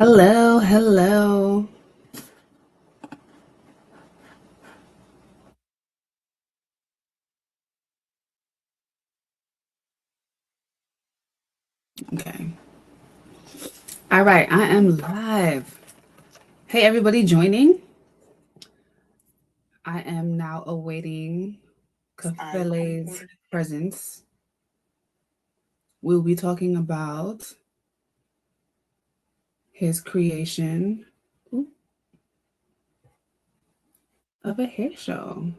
Hello, hello. Okay. All right, I am live. Hey, everybody joining. I am now awaiting Kafele's presence. We'll be talking about his creation of a hair show.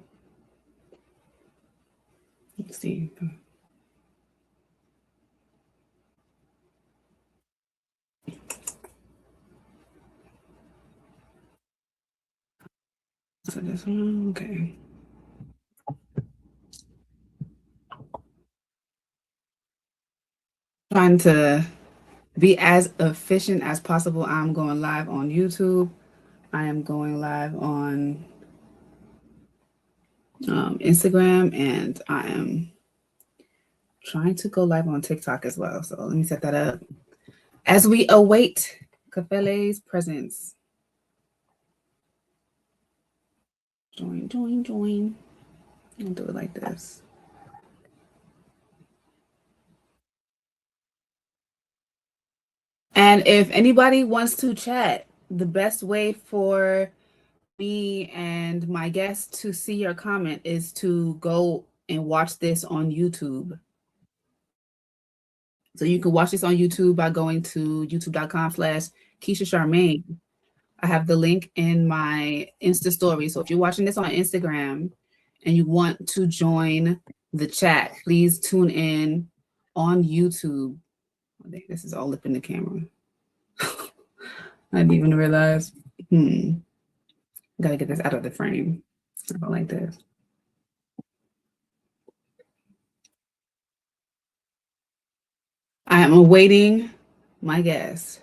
Let's see. So this one, okay. Trying to be as efficient as possible. I'm going live on YouTube. I am going live on Instagram, and I am trying to go live on TikTok as well. So let me set that up as we await Kafele's presence. Join, join, join. I'll do it like this. And if anybody wants to chat, the best way for me and my guests to see your comment is to go and watch this on YouTube. So you can watch this on YouTube by going to youtube.com/Keisha Charmaine. I have the link in my Insta story. So if you're watching this on Instagram and you want to join the chat, please tune in on YouTube. This is all up in the camera. I didn't even realize. Gotta get this out of the frame. About like this. I am awaiting my guest.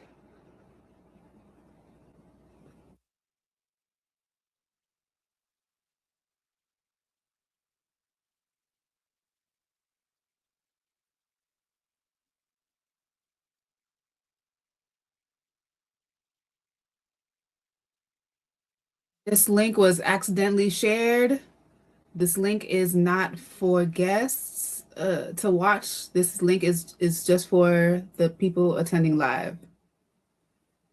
This link was accidentally shared. This link is not for guests to watch. This link is just for the people attending live.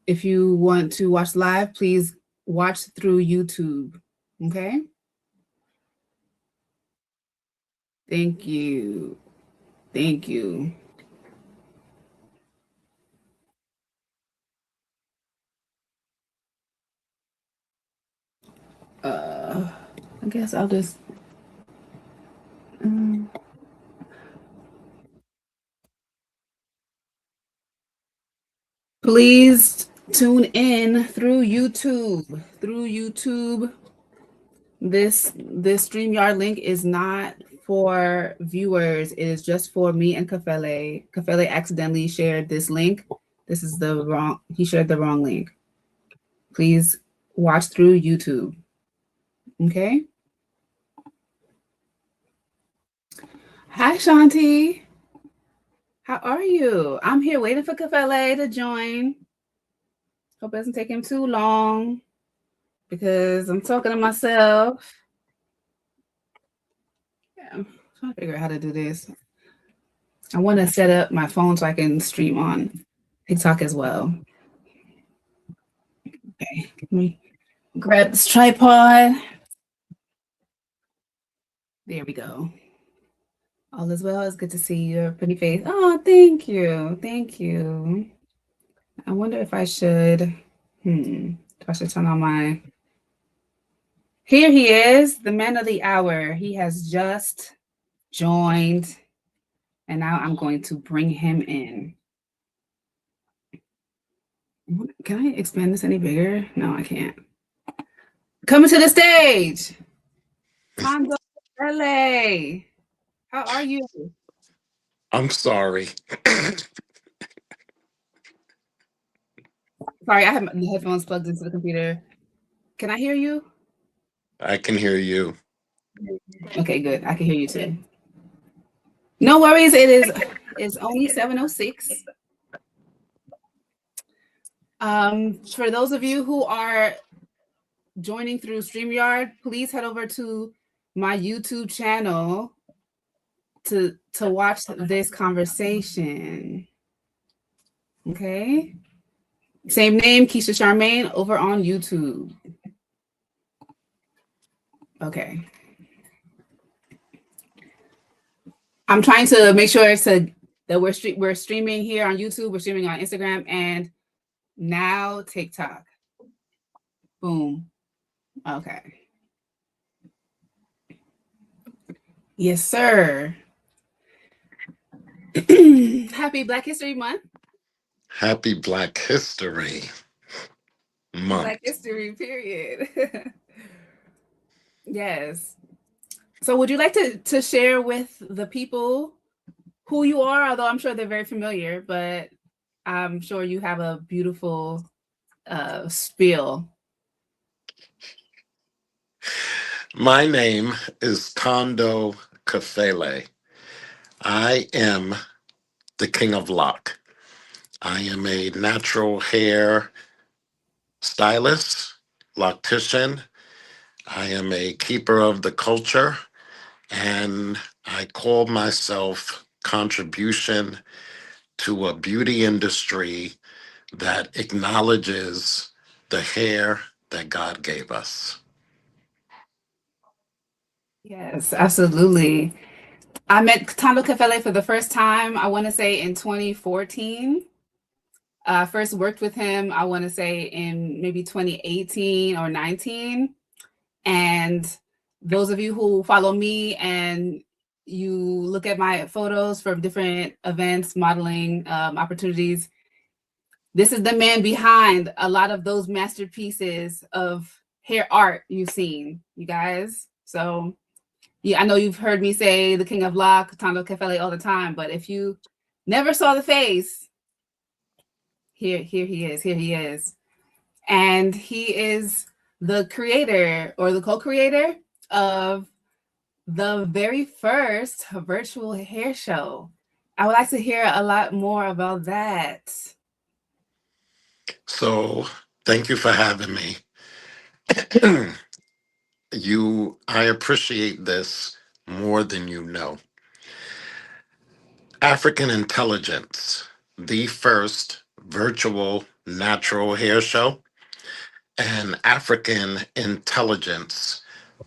If you want to watch live, please watch through YouTube. Okay? Thank you. Thank you. I guess I'll just. Please tune in through YouTube. Through YouTube. This StreamYard link is not for viewers. It is just for me and Kafele. Kafele accidentally shared this link. This is the wrong, he shared the wrong link. Please watch through YouTube. Okay? Hi, Shanti. How are you? I'm here waiting for Kafele to join. Hope it doesn't take him too long because I'm talking to myself. Yeah, I'm trying to figure out how to do this. I want to set up my phone so I can stream on TikTok as well. Okay, let me grab this tripod. There we go. All is well. It's good to see your pretty face. Oh, thank you. Thank you. I wonder if I should, if I should turn on my. Here he is, the man of the hour. He has just joined, and now I'm going to bring him in. Can I expand this any bigger? No, I can't. Coming to the stage, Hanzo LA. How are you? I'm sorry. Sorry, I have the headphones plugged into the computer. Can I hear you? I can hear you. Okay, good. I can hear you too. No worries. It's only 7:06. For those of you who are joining through StreamYard, please head over to my YouTube channel to watch this conversation. Okay. Same name, Keisha Charmaine, over on YouTube. Okay. I'm trying to make sure that we're streaming here on YouTube, we're streaming on Instagram, and now TikTok. Boom. Okay. Yes, sir. Happy Black History Month. Happy Black History Month. Black History, period. Yes. So would you like to share with the people who you are? Although I'm sure they're very familiar, but I'm sure you have a beautiful spiel. My name is Tondo Kafele. I am the King of Lock. I am a natural hair stylist, loctician. I am a keeper of the culture, and I call myself contribution to a beauty industry that acknowledges the hair that God gave us. Yes, absolutely. I met Tondo Kafele for the first time, I want to say in 2014. I first worked with him, I want to say in maybe 2018 or 19. And those of you who follow me and you look at my photos from different events, modeling opportunities, this is the man behind a lot of those masterpieces of hair art you've seen, you guys. So yeah, I know you've heard me say the King of Lock, Tondo Kafele all the time, but if you never saw the face, here he is, here he is. And he is the creator or the co-creator of the very first virtual hair show. I would like to hear a lot more about that. So, thank you for having me. I appreciate this more than you know. African Intelligence, the first virtual natural hair show, and African Intelligence,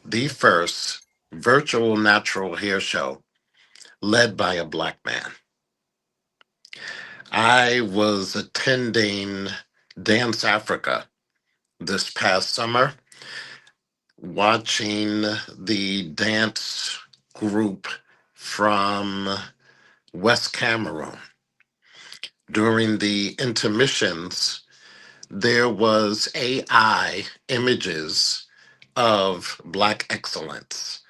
the first virtual natural hair show led by a Black man. I was attending Dance Africa this past summer, watching the dance group from West Cameroon. During the intermissions, there was AI images of Black excellence,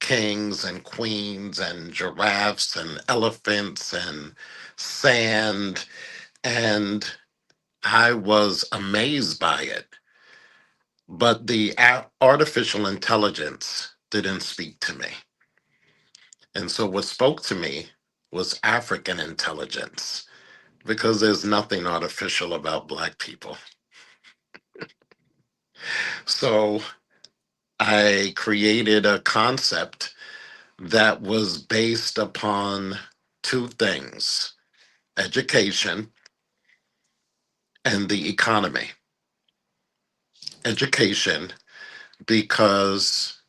kings and queens and giraffes and elephants and sand. And I was amazed by it. But the artificial intelligence didn't speak to me. And so what spoke to me was African intelligence, because there's nothing artificial about Black people. So I created a concept that was based upon two things: education and the economy. Education, because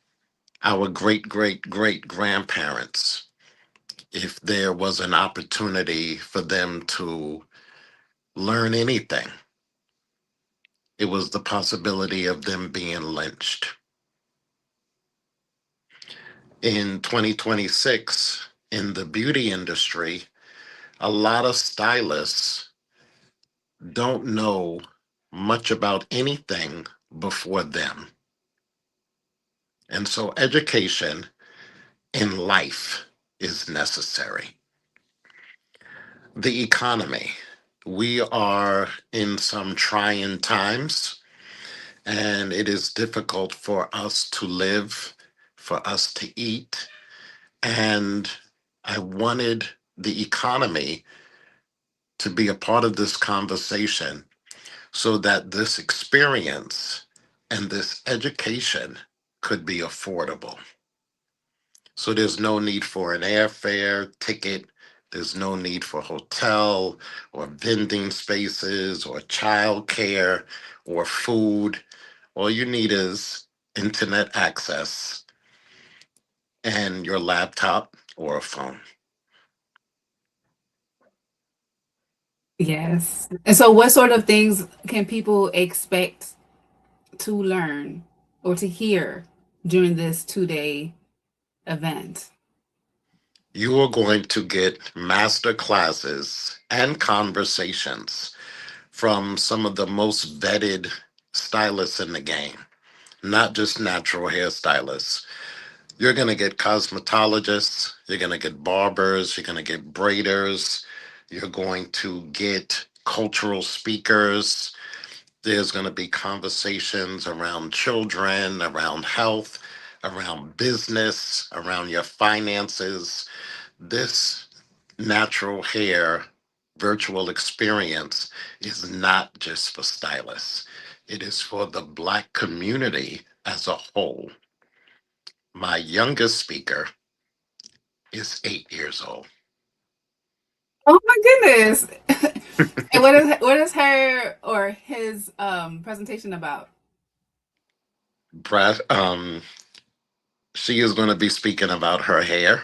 our great great great grandparents, if there was an opportunity for them to learn anything, it was the possibility of them being lynched. In 2026, in the beauty industry, a lot of stylists don't know much about anything before them. And so education in life is necessary. The economy. We are in some trying times, and it is difficult for us to live, for us to eat. And I wanted the economy to be a part of this conversation so that this experience and this education could be affordable. So there's no need for an airfare ticket. There's no need for hotel or vending spaces or childcare or food. All you need is internet access and your laptop or a phone. Yes. And so what sort of things can people expect to learn or to hear during this 2-day event? You are going to get master classes and conversations from some of the most vetted stylists in the game, not just natural hairstylists. You're going to get cosmetologists, you're going to get barbers, you're going to get braiders, you're going to get cultural speakers. There's going to be conversations around children, around health, around business, around your finances. This natural hair virtual experience is not just for stylists, it is for the Black community as a whole. My youngest speaker is 8 years old. Oh my goodness. And what is her or his presentation about? Brad, she is going to be speaking about her hair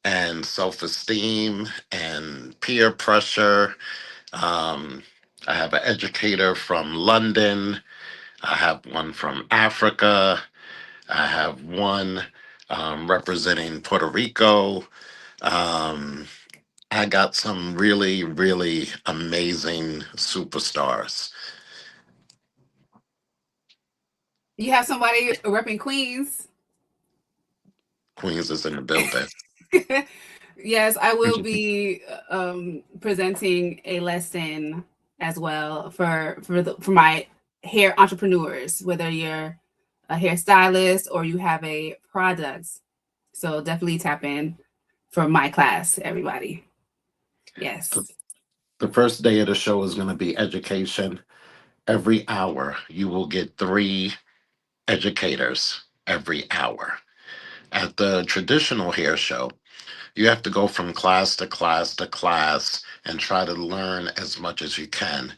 and self esteem and peer pressure. Um, I have an educator from London. I have one from Africa. I have one representing Puerto Rico. Um, I got some really, really amazing superstars. You have somebody repping Queens. Queens is in the building. Yes, I will be presenting a lesson as well for my hair entrepreneurs, whether you're a hairstylist or you have a product. So definitely tap in for my class, everybody. The, Yes. the first day of the show is going to be education. Every hour, you will get three educators every hour. At the traditional hair show, you have to go from class to class to class and try to learn as much as you can.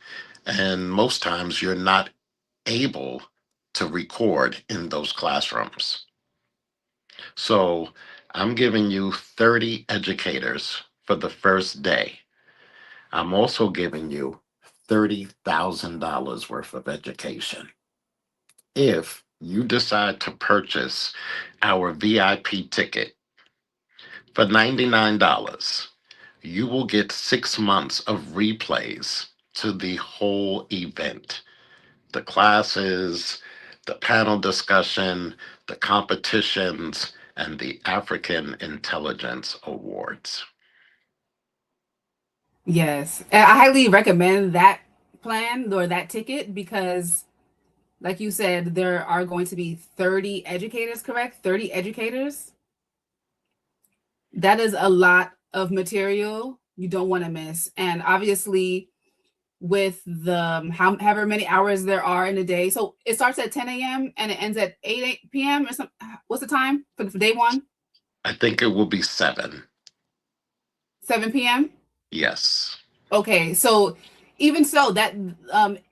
And most times, you're not able to record in those classrooms. So I'm giving you 30 educators for the first day. I'm also giving you $30,000 worth of education. If you decide to purchase our VIP ticket for $99, you will get 6 months of replays to the whole event, the classes, the panel discussion, the competitions, and the African Intelligence Awards. Yes. I highly recommend that plan or that ticket because, like you said, there are going to be 30 educators, correct? 30 educators. That is a lot of material you don't want to miss. And obviously, with the however many hours there are in a day, so it starts at 10 a.m. and it ends at 8 p.m. or something. What's the time for day one? I think it will be 7. 7 p.m. Yes. Okay, so even so, that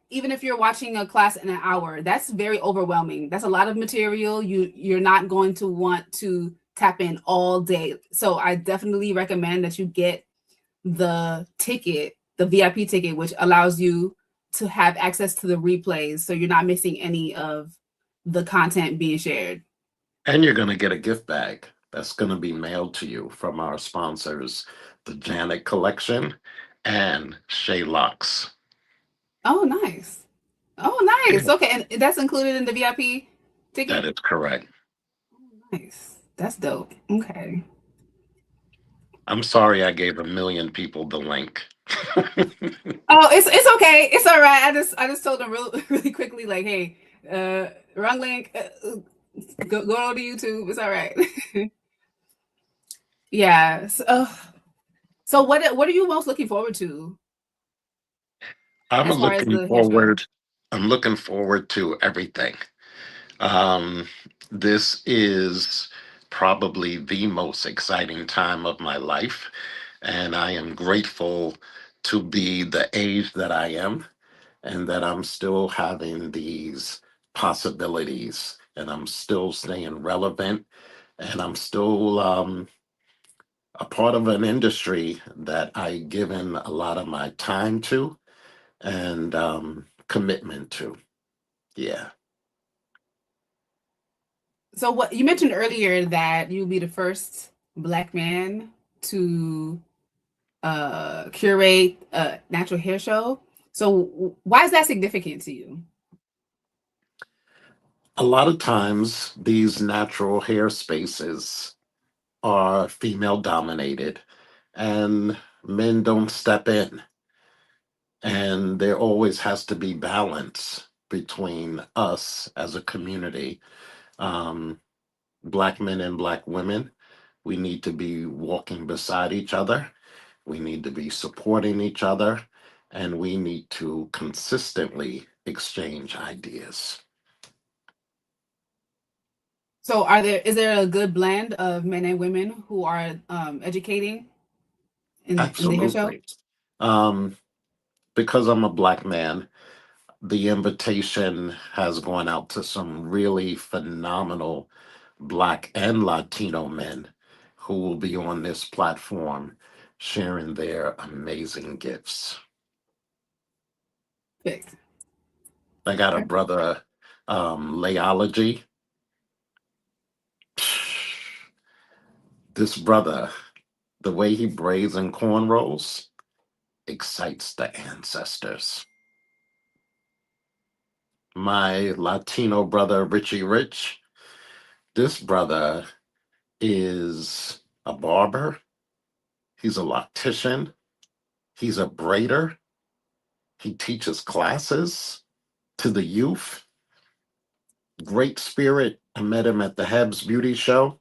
even if you're watching a class in an hour, that's very overwhelming. That's a lot of material. You're not going to want to tap in all day. So I definitely recommend that you get the ticket, the VIP ticket, which allows you to have access to the replays, so you're not missing any of the content being shared. And you're going to get a gift bag that's going to be mailed to you from our sponsors, the Janet Collection and Shay Locks. Oh, nice. Oh, nice. Okay, and that's included in the VIP That ticket. is correct. Nice. That's dope. Okay. I'm sorry I gave a million people the link. Oh, it's okay. It's all right. I just told them really quickly, like, hey, wrong link. Go on to YouTube. It's all right. Yeah. So what are you most looking forward to? I'm as far as looking the hair show? forward. I'm looking forward to everything. Um, this is probably the most exciting time of my life, and I am grateful to be the age that I am, and that I'm still having these possibilities, and I'm still staying relevant, and I'm still a part of an industry that I given a lot of my time to and commitment to. Yeah, So what you mentioned earlier that you'll be the first Black man to curate a natural hair show. So why is that significant to you? a lot of times these natural hair spaces are female dominated, and men don't step in. And there always has to be balance between us as a community, um, Black men and Black women. We need to be walking beside each other. We need to be supporting each other. And we need to consistently exchange ideas. So is there a good blend of men and women who are educating in the hair show? Absolutely. Um, because I'm a Black man, the invitation has gone out to some really phenomenal Black and Latino men who will be on this platform sharing their amazing gifts. Perfect. I got a Perfect. brother, Layology. This brother, the way he braids and cornrows excites the ancestors. My Latino brother, Richie Rich, this brother is a barber, he's a loctician, he's a braider, he teaches classes to the youth. Great spirit. I met him at the Hebs Beauty Show,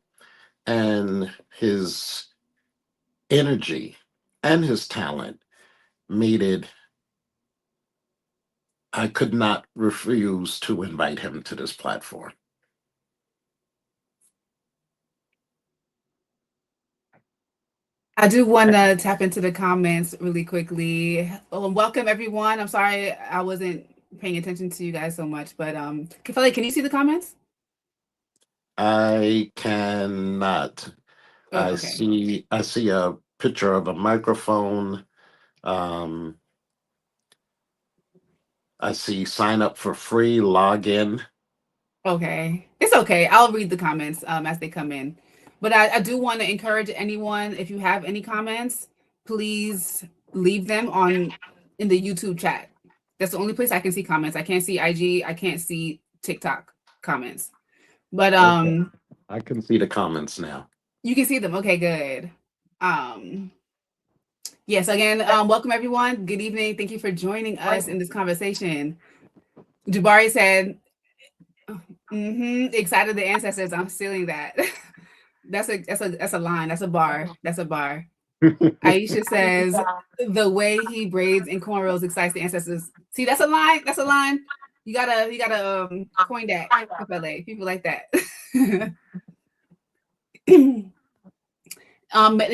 and his energy and his talent made it. I could not refuse to invite him to this platform. I do want to tap into the comments really quickly. Welcome everyone. I'm sorry I wasn't paying attention to you guys so much, but Kafali, can you see the comments? I cannot. Oh, okay. I see a picture of a microphone. Um, I see sign up for free, log in. Okay. It's okay. I'll read the comments as they come in. But I do want to encourage anyone, if you have any comments, please leave them on in the YouTube chat. That's the only place I can see comments. I can't see IG, I can't see TikTok comments. But Okay. I can see the comments now. you can see them. Okay, good. Um yes, again, welcome everyone. Good evening. Thank you for joining us in this conversation. Jabari said, excited the ancestors. I'm stealing that. That's a line. That's a bar. That's a bar. Aisha says the way he braids and cornrows excites the ancestors. See, that's a line. That's a line. You gotta coin that. FLA. People like that.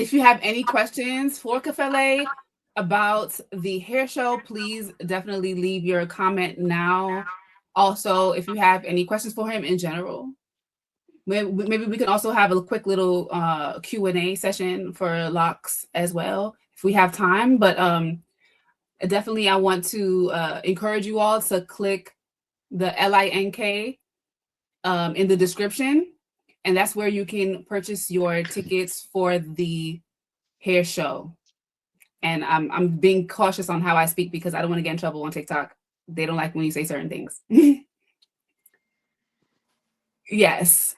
If you have any questions for Kafele about the hair show, please definitely leave your comment now. Also, if you have any questions for him in general, maybe we can also have a quick little Q&A session for locks as well if we have time. But definitely I want to encourage you all to click the link in the description, and that's where you can purchase your tickets for the hair show. And I'm being cautious on how I speak because I don't want to get in trouble on TikTok. They don't like when you say certain things. Yes.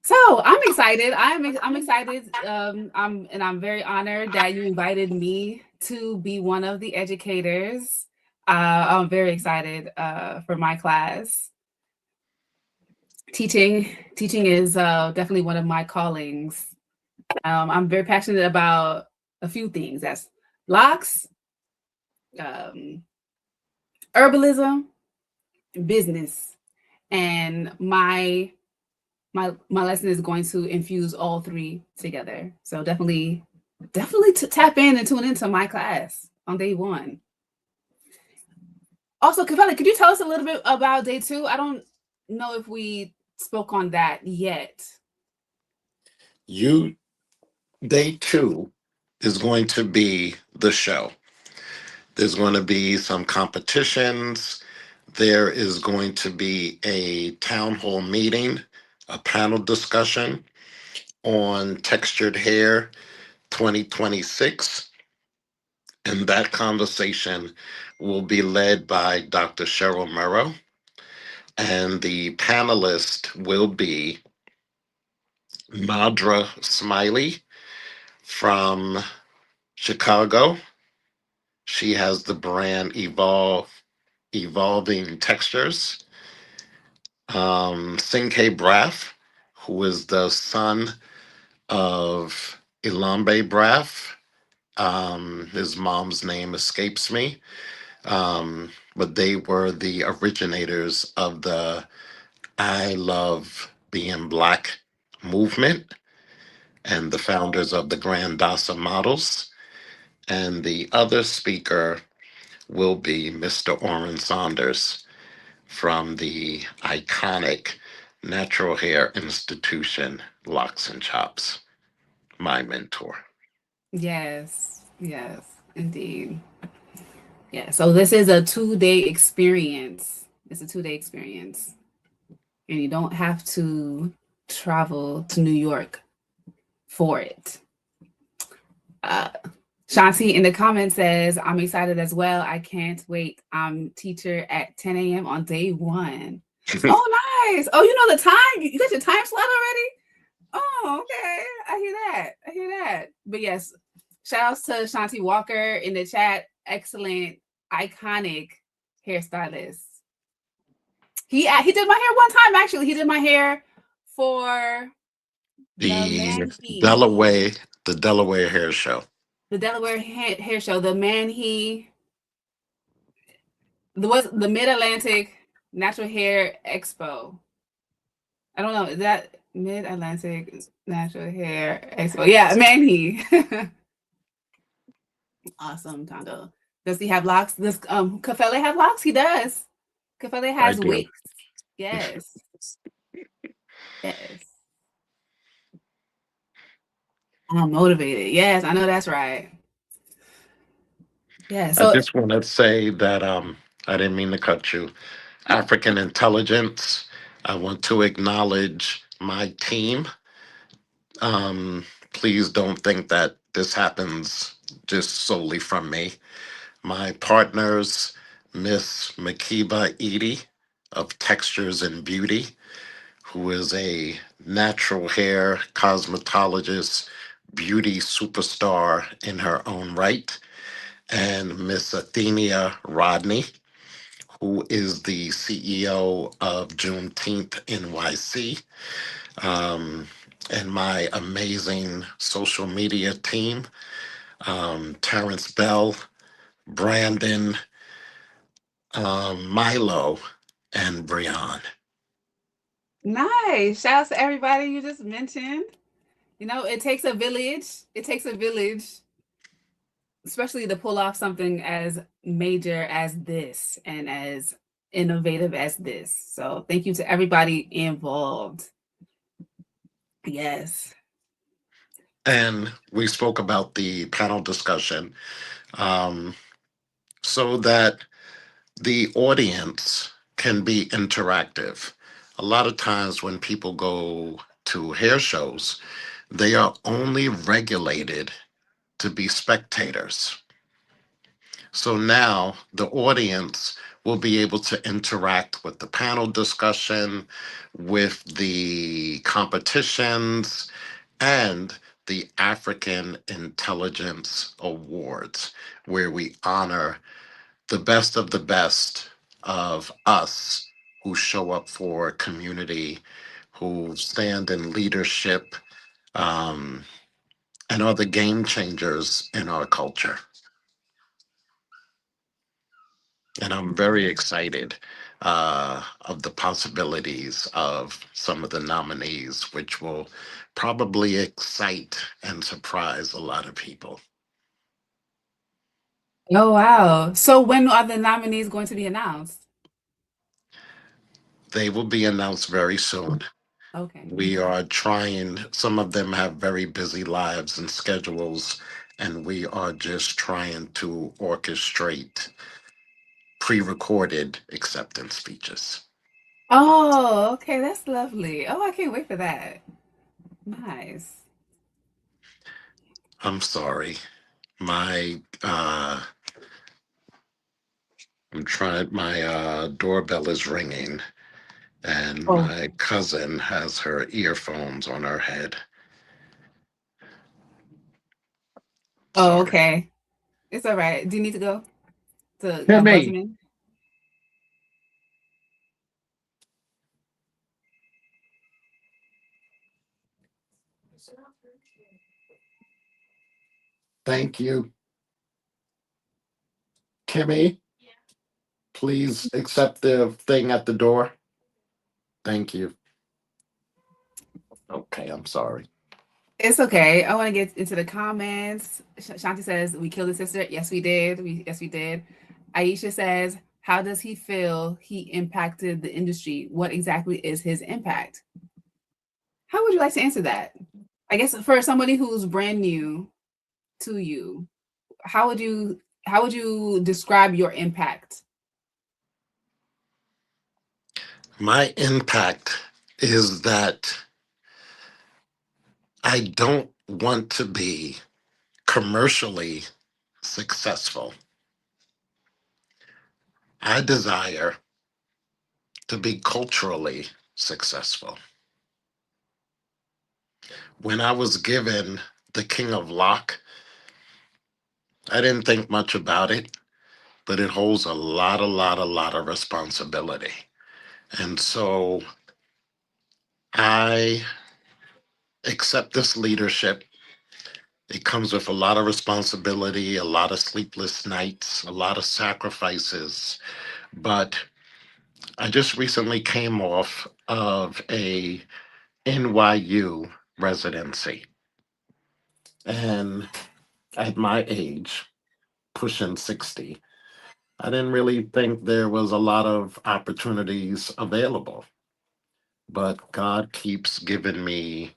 So I'm excited. I'm excited. I'm very honored that you invited me to be one of the educators. I'm very excited for my class. Teaching is definitely one of my callings. I'm very passionate about a few things. That's locks, herbalism, business, and my lesson is going to infuse all three together. So definitely to tap in and tune into my class on day one. Also, Kavella, could you tell us a little bit about day two? I don't know if we spoke on that yet. You Day two is going to be the show. There's going to be some competitions. There is going to be a town hall meeting, a panel discussion on textured hair 2026. And that conversation will be led by Dr. Cheryl Murrow. And the panelist will be Nadra Smiley from Chicago. She has the brand Evolving Textures. Cinque Braff, who is the son of Ilambe Braff. His mom's name escapes me. But they were the originators of the I Love Being Black movement and the founders of the Grand Dasa models. And the other speaker will be Mr. Orrin Saunders from the iconic Natural Hair Institution, Locks and Chops, my mentor. Yes, indeed. Yeah, so this is a 2 day experience. It's a 2 day experience. And you don't have to travel to New York for it. Uh, Shanti in the comments says, I'm excited as well. I can't wait. I'm teacher at 10 a.m. on day one. Oh, nice. Oh, you know the time? You got your time slot already? Oh, okay. I hear that. But yes, shout outs to Shanti Walker in the chat. Excellent, iconic hairstylist. He did my hair one time, actually. He did my hair for the the man he Delaware, the Delaware Hair Show. the Delaware hair show. The man he was the Mid Atlantic Natural Hair Expo. I don't know. Is that Mid Atlantic Natural Hair Expo? Yeah, man he. Awesome, Tondo. Does he have locks? Does Kafele have locks? He does. Kafele I has do. wigs. Yes. Yes. I'm motivated. Yes, I know that's right. Yeah. I So just want to say that I didn't mean to cut you. African intelligence. I want to acknowledge my team. Um, Please don't think that this happens just solely from me. My partners, Miss Makiba Edie of Textures and Beauty, who is a natural hair cosmetologist, beauty superstar in her own right, and Miss Athenia Rodney, who is the CEO of Juneteenth NYC, um, and my amazing social media team, Terrence Bell, Brandon, Milo, and Brian. nice. Shout out to everybody you just mentioned. You know, it takes a village. It takes a village, especially to pull off something as major as this and as innovative as this. So thank you to everybody involved. Yes. And we spoke about the panel discussion, um, so that the audience can be interactive. A lot of times when people go to hair shows, they are only regulated to be spectators. So now the audience will be able to interact with the panel discussion, with the competitions, and the African Intelligence Awards, where we honor the best of the best of us who show up for community, who stand in leadership, um, and are the game changers in our culture. And I'm very excited of the possibilities of some of the nominees, which will probably excite and surprise a lot of people. Oh, wow. So when are the nominees going to be announced? They will be announced very soon. Okay. We are trying, some of them have very busy lives and schedules, and we are just trying to orchestrate pre recorded acceptance speeches. Oh, okay. That's lovely. Oh, I can't wait for that. Nice. I'm sorry. My I'm trying, my doorbell is ringing, and Oh, my cousin has her earphones on her head. oh, Sorry. okay. It's all right. Do you need to go to buzz him Kimmy, in? thank you. Kimmy, please accept the thing at the door. Thank you. Okay, I'm sorry. It's okay. I want to get into the comments. Shanti says, "We killed his sister." Yes, we did. Yes, we did. Aisha says, "How does he feel he impacted the industry? What exactly is his impact?" How would you like to answer that? I guess for somebody who's brand new to you, how would you describe your impact? My impact is that I don't want to be commercially successful. I desire to be culturally successful. When I was given the King of Lock, I didn't think much about it, but it holds a lot of responsibility. And so I accept this leadership. It comes with a lot of responsibility, a lot of sleepless nights, a lot of sacrifices. But I just recently came off of a NYU residency. And at my age, pushing 60, I didn't really think there was a lot of opportunities available. But God keeps giving me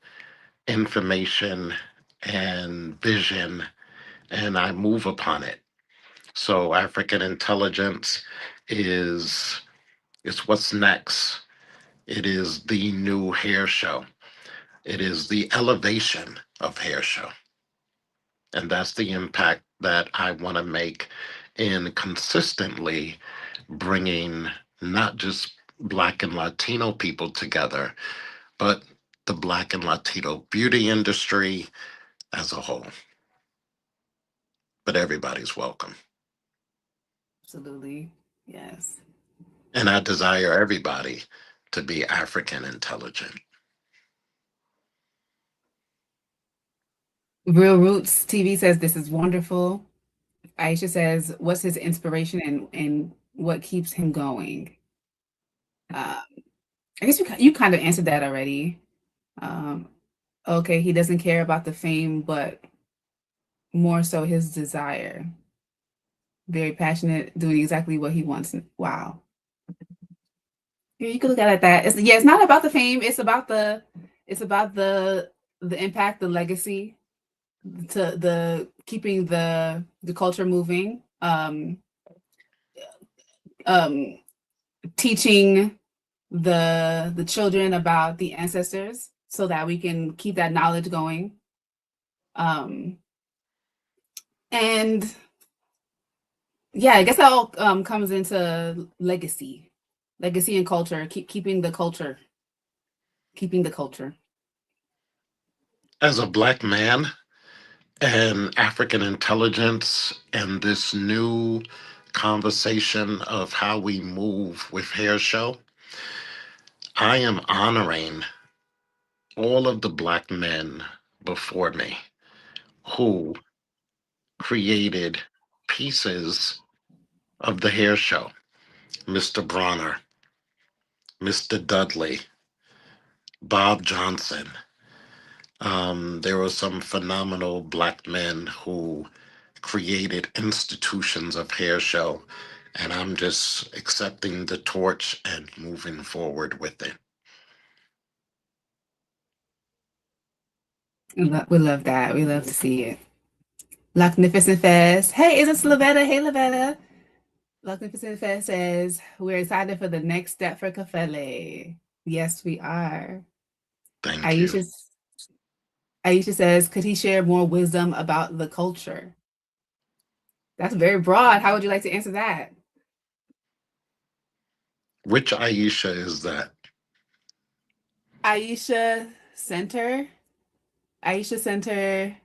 information and vision, and I move upon it. So African intelligence is what's next. It is the new hair show. It is the elevation of hair show. And that's the impact that I want to make in consistently bringing not just Black and Latino people together, but the Black and Latino beauty industry as a whole. But everybody's welcome. Absolutely. Yes. And I desire everybody to be African intelligent. Real Roots TV says this is wonderful. Aisha says, "What's his inspiration and what keeps him going?" Uh, I guess you kind of answered that already. Um, okay, he doesn't care about the fame, but more so his desire. Very passionate, doing exactly what he wants. Wow. Yeah, you could look at it like that. It's, yeah, it's not about the fame. It's about the impact, the legacy, to the keeping the culture moving. Um, Teaching the children about the ancestors so that we can keep that knowledge going. Um, and yeah, I guess that all comes into legacy and culture. Keeping the culture, keeping the culture. As a Black man and African intelligence and this new conversation of how we move with hair show, I am honoring all of the Black men before me who created pieces of the hair show, Mr. Bronner, Mr. Dudley, Bob Johnson. There were some phenomenal black men who created institutions of hair show, and I'm just accepting the torch and moving forward with it. We love that. We love to see it. Magnificent Fest. Hey, is this Lavetta? Hey, Lavetta. Magnificent Fest says, we're excited for the next step for Kafele. Yes, we are. Thank you. Aisha says, could he share more wisdom about the culture? That's very broad. How would you like to answer that? Which Aisha is that? Aisha Center? Aisha Center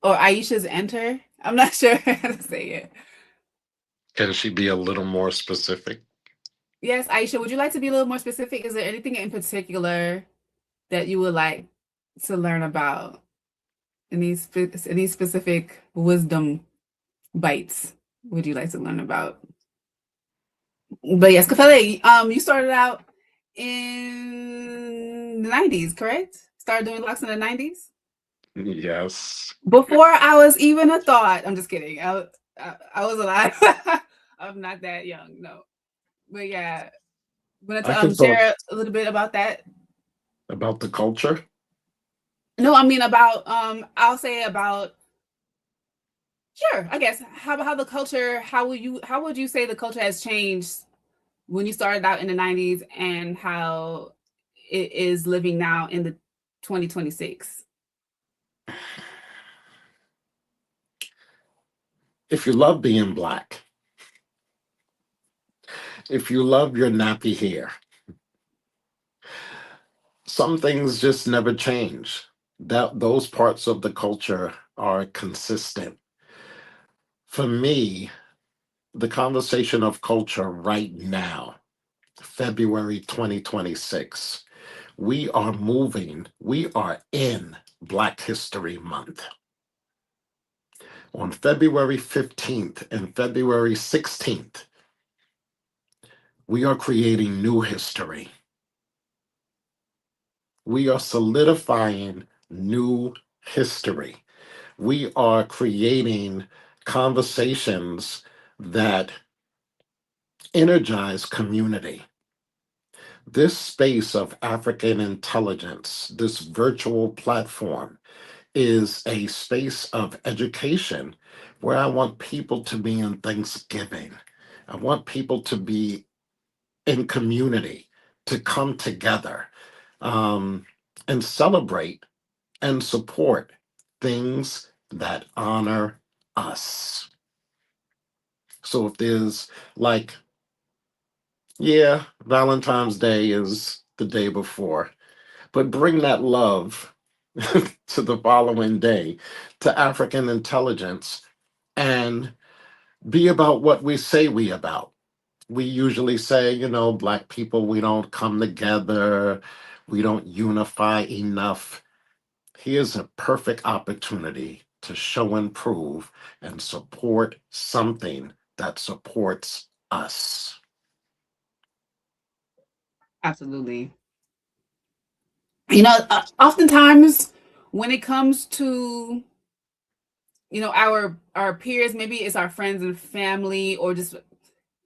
or Aisha's Enter? I'm not sure how to say it. Can she be a little more specific? Yes, Aisha, would you like to be a little more specific? Is there anything in particular that you would like to learn about? Any specific wisdom bites would you like to learn about? But yes, Kafele, you started out in the 90s, correct? Started doing locks in the 90s? Yes. Before I was even a thought. I'm just kidding. I was alive. I'm not that young, no. But yeah, want I to can talk share a little bit about that? about the culture. No, I mean about I'll say about sure, I guess how the culture, how would you say the culture has changed when you started out in the 90s and how it is living now in the 2026? If you love being black, if you love your nappy hair, some things just never change. That those parts of the culture are consistent. For me, the conversation of culture right now, February 2026, we are in Black History Month. On February 15th and February 16th, we are creating new history. We are solidifying new history. We are creating conversations that energize community. This space of African intelligence, this virtual platform, is a space of education where I want people to be in Thanksgiving. I want people to be in community, to come together and celebrate and support things that honor us. So if there's like, yeah, Valentine's Day is the day before, but bring that love to the following day, to African intelligence, and be about what we say we about. We usually say, Black people, we don't come together, we don't unify enough. Here's a perfect opportunity to show and prove and support something that supports us. Absolutely. Oftentimes when it comes to our peers, maybe it's our friends and family or just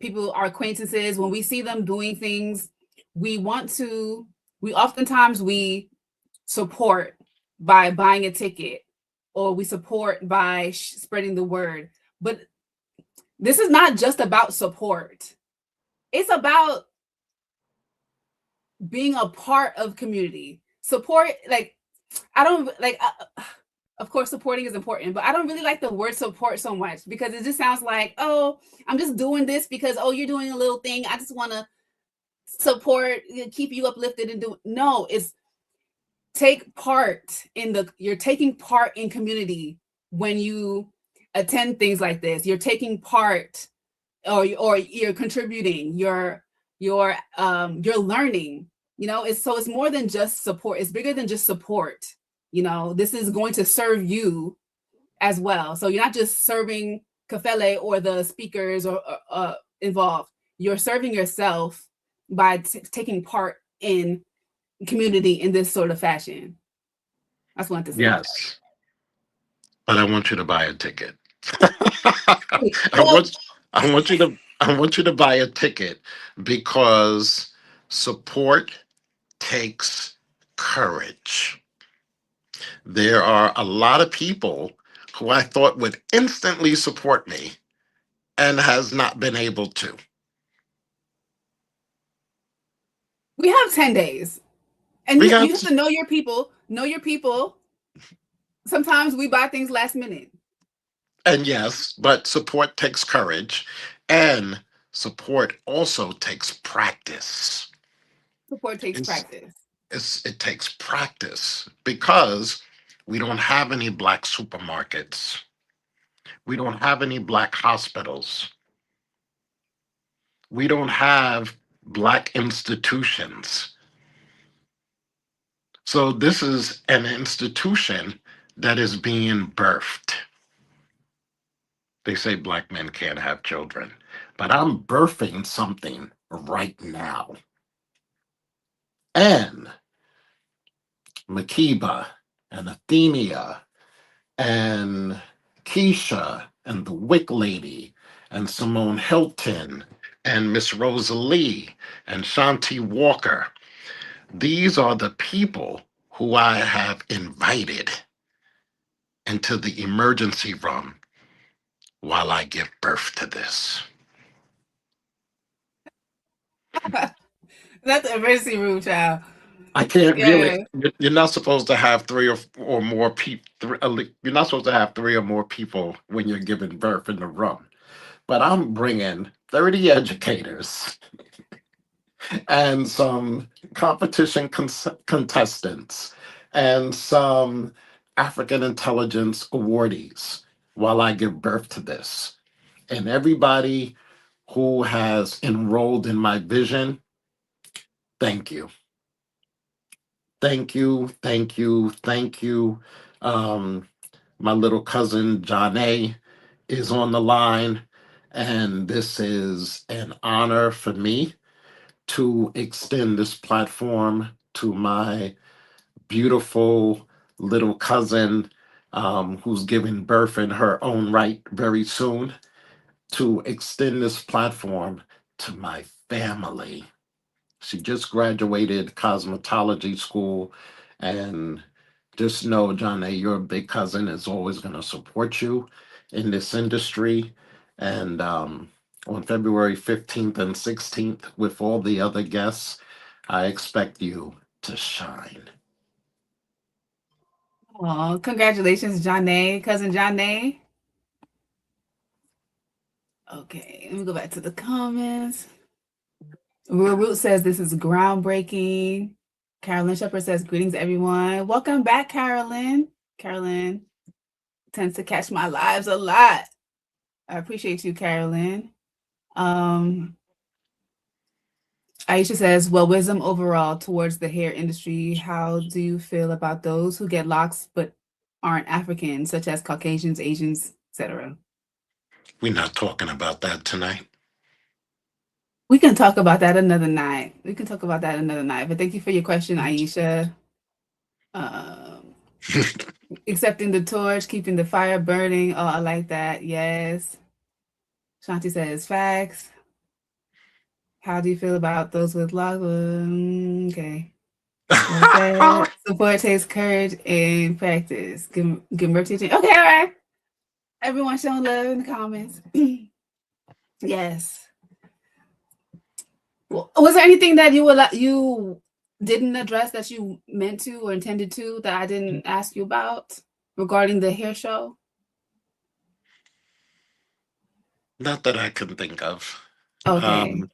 people, our acquaintances, when we see them doing things, we oftentimes we support by buying a ticket or we support by spreading the word. But this is not just about support. It's about being a part of community. Support, like, I don't like, of course, supporting is important, but I don't really like the word support so much because it just sounds like, oh, I'm just doing this because, oh, you're doing a little thing. I just want to support, keep you uplifted and do. No, it's you're taking part in community when you attend things like this. You're taking part or you're contributing, you're learning, it's more than just support. It's bigger than just support. This is going to serve you as well. So you're not just serving kafele or the speakers or involved. You're serving yourself by taking part in community in this sort of fashion. I just wanted to say that. Yes, but I want you to buy a ticket. I Well, want I want you to buy a ticket because support takes courage. There are a lot of people who I thought would instantly support me and has not been able to. we have 10 days. And We you got have to know your people. Know your people. Sometimes we buy things last minute. and yes, but support takes courage and support also takes practice. Support takes It's, practice. it takes practice because we don't have any black supermarkets. We don't have any black hospitals. We don't have black institutions. So this is an institution that is being birthed. They say black men can't have children, but I'm birthing something right now. And Makiba and Athenia and Keisha and the Wick Lady and Simone Hilton and Miss Rosalie and Shanti Walker. These are the people who I have invited into the emergency room while I give birth to this. That's a emergency room, child. I can't really. Yeah. You're not supposed to have or more people. You're not supposed to have three or more people when you're giving birth in the room. But I'm bringing 30 educators and some competition contestants and some African intelligence awardees while I give birth to this. And everybody who has enrolled in my vision, thank you. Thank you, thank you, thank you. Um, my little cousin John A is on the line, and this is an honor for me to extend this platform to my beautiful little cousin who's giving birth in her own right very soon, to extend this platform to my family. She just graduated cosmetology school, and just know, John A, your big cousin is always going to support you in this industry. And on February 15th and 16th, with all the other guests, I expect you to shine. Oh, congratulations, Janae, cousin Janae. Okay, let me go back to the comments. Real Root says this is groundbreaking. Carolyn Shepherd says greetings, everyone. Welcome back, Carolyn. Carolyn tends to catch my lives a lot. I appreciate you, Carolyn. Aisha says, well, wisdom overall towards the hair industry. How do you feel about those who get locks but aren't African, such as Caucasians, Asians, etc.? We're not talking about that tonight. We can talk about that another night. We can talk about that another night. But thank you for your question, Aisha. Um, accepting the torch, keeping the fire burning. Oh, I like that. Yes. Shanti says facts. How do you feel about those with locks? Okay. Like that. Support takes courage and practice. Give mercy. Okay, all right. Everyone showing love in the comments. Yes. Well, was there anything that you didn't address that you meant to or intended to that I didn't ask you about regarding the hair show? Not that I can think of. Okay. Um,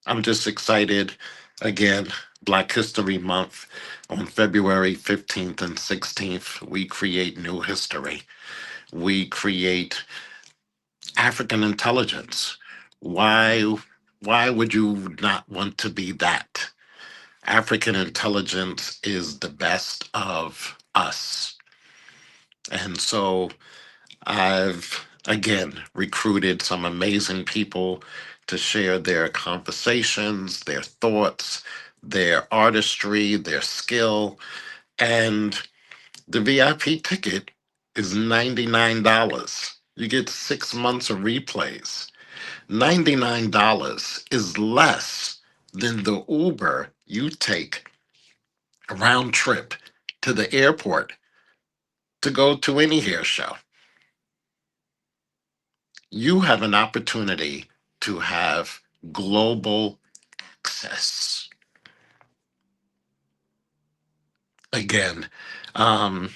I'm just excited. Again, Black History Month on February 15th and 16th, we create new history. We create African intelligence. Why why would you not want to be that? African intelligence is the best of us. And so I've again, recruited some amazing people to share their conversations, their thoughts, their artistry, their skill. And the VIP ticket is $99. You get 6 months of replays. $99 is less than the Uber you take a round trip to the airport to go to any hair show. You have an opportunity to have global access. Again, um,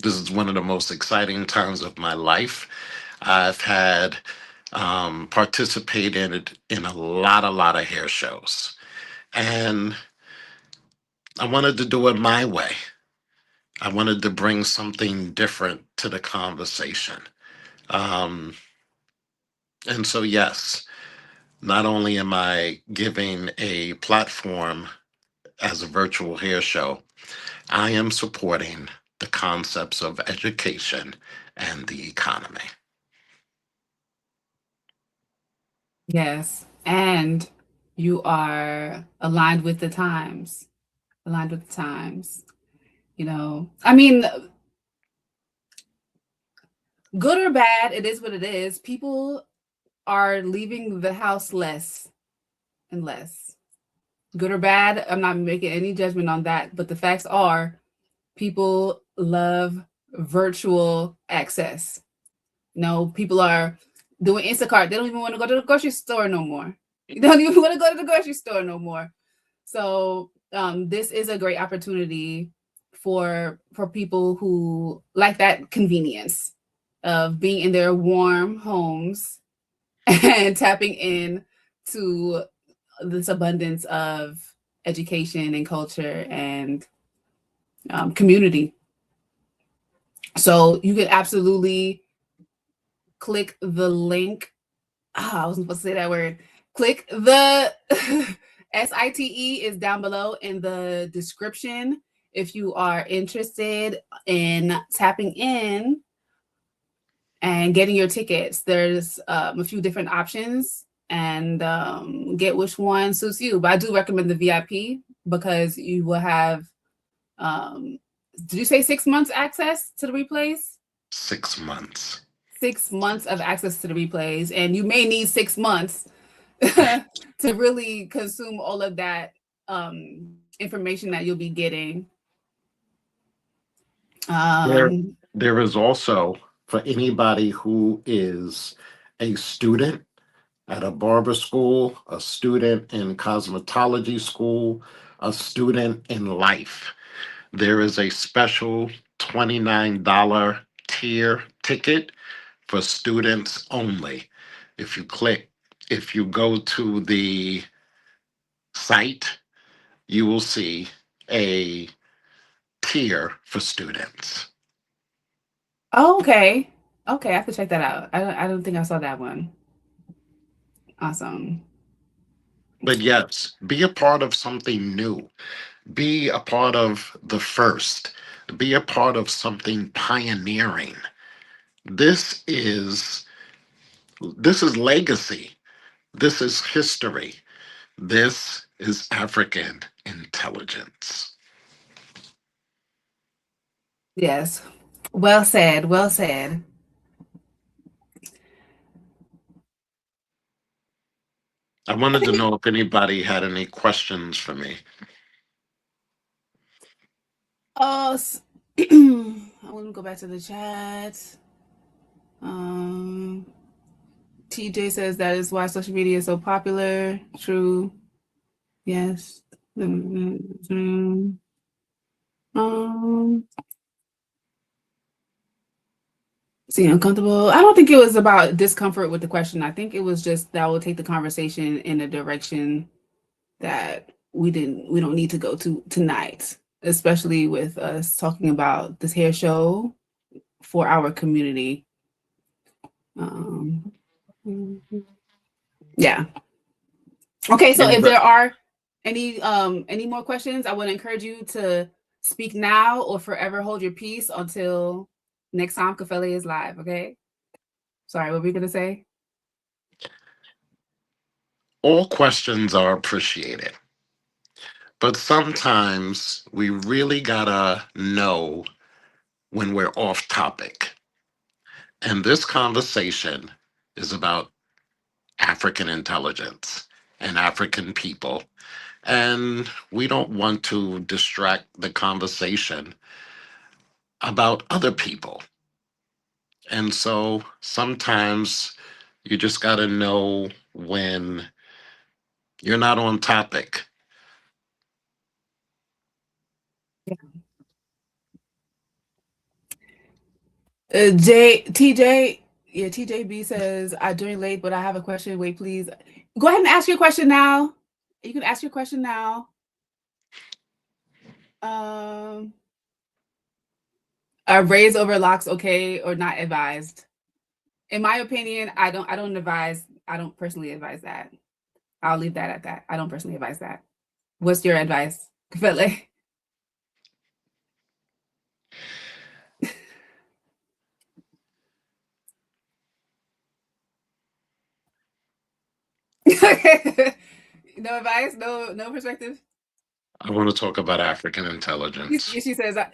this is one of the most exciting times of my life. I've had participated in a lot of hair shows, and I wanted to do it my way. I wanted to bring something different to the conversation. Um, and so, yes, not only am I giving a platform as a virtual hair show, I am supporting the concepts of education and the economy. Yes. And you are aligned with the times. Aligned with the times. You know, I mean, good or bad, it is what it is. People are leaving the house less and less. Good or bad, I'm not making any judgment on that, but the facts are people love virtual access. No, people are doing Instacart. They don't even want to go to the grocery store no more. You don't even want to go to the grocery store no more. So this is a great opportunity for people who like that convenience of being in their warm homes and tapping in to this abundance of education and culture and community. So you can absolutely click the link. I wasn't supposed to say that word. Click the SITE is down below in the description if you are interested in tapping in and getting your tickets. There's a few different options and get which one suits you. But I do recommend the VIP because you will have, did you say 6 months access to the replays? 6 months. 6 months of access to the replays, and you may need 6 months to really consume all of that information that you'll be getting. There is also, for anybody who is a student at a barber school, a student in cosmetology school, a student in life, there is a special $29 tier ticket for students only. If you click, if you go to the site, you will see a tier for students. Oh, okay. Okay, I have to check that out. I don't think I saw that one. Awesome. But yes, be a part of something new. Be a part of the first. Be a part of something pioneering. This is this is legacy. This is history. This is African intelligence. Yes. Well said. Well said. I wanted to know if anybody had any questions for me. Oh, I want to go back to the chat. Um, TJ says that is why social media is so popular. True. Yes. Um, See, uncomfortable. I don't think it was about discomfort with the question. I think it was just that will take the conversation in a direction that we don't need to go to tonight, especially with us talking about this hair show for our community. Um, yeah. Okay, so if there are any more questions, I would encourage you to speak now or forever hold your peace until next time Kafele is live, okay? Sorry, what were you gonna say? All questions are appreciated, but sometimes we really gotta know when we're off topic. And this conversation is about African intelligence and African people. And we don't want to distract the conversation about other people. And so sometimes you just got to know when you're not on topic. Yeah, TJB says I joined late, but I have a question. Wait, please. Go ahead and ask your question now. You can ask your question now. Um, are braids over locks okay or not advised? In my opinion, I don't personally advise that. I'll leave that at that. I don't personally advise that. What's your advice, Kafele? No advice, no perspective. I want to talk about African intelligence.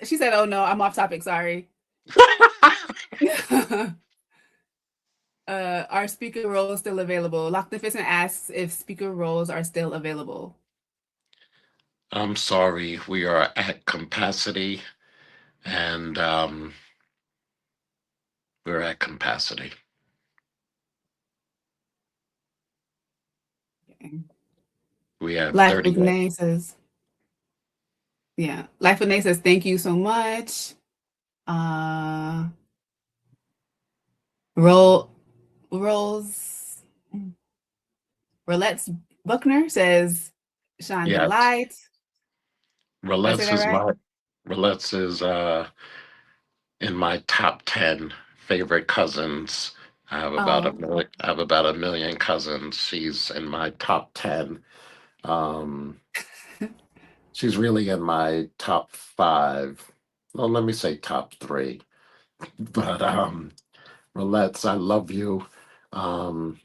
She said, "Oh no, I'm off topic. Sorry." Are speaker roles still available? Locknificent asks if speaker roles are still available. I'm sorry, we are at capacity, and we're at capacity. Okay. We have Life 30 with minutes. Nay says, yeah. Life with Nay says, thank you so much. Uh, roll rolls. Rolette's Buckner says, shine the Yes. light. Did I say Rolettes that is right? my Rolettes is in my top 10 favorite cousins. Oh, I have about a million cousins. She's in my top 10. Um, she's really in my top five. Well, let me say top three. But Rolettes, I love you.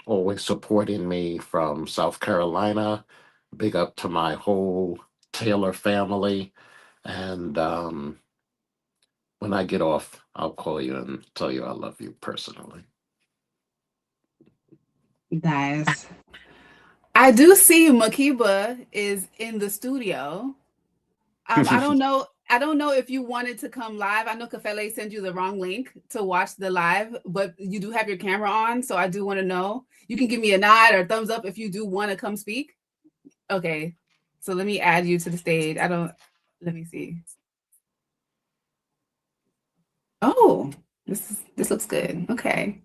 Always supporting me from South Carolina. Big up to my whole Taylor family. And when I get off, I'll call you and tell you I love you personally. nice. I do see Makiba is in the studio. I don't know. I don't know if you wanted to come live. I know Kafele sent you the wrong link to watch the live, but you do have your camera on, so I do want to know. You can give me a nod or a thumbs up if you do want to come speak. Okay. So let me add you to the stage. I don't let me see. Oh, this looks good. Okay.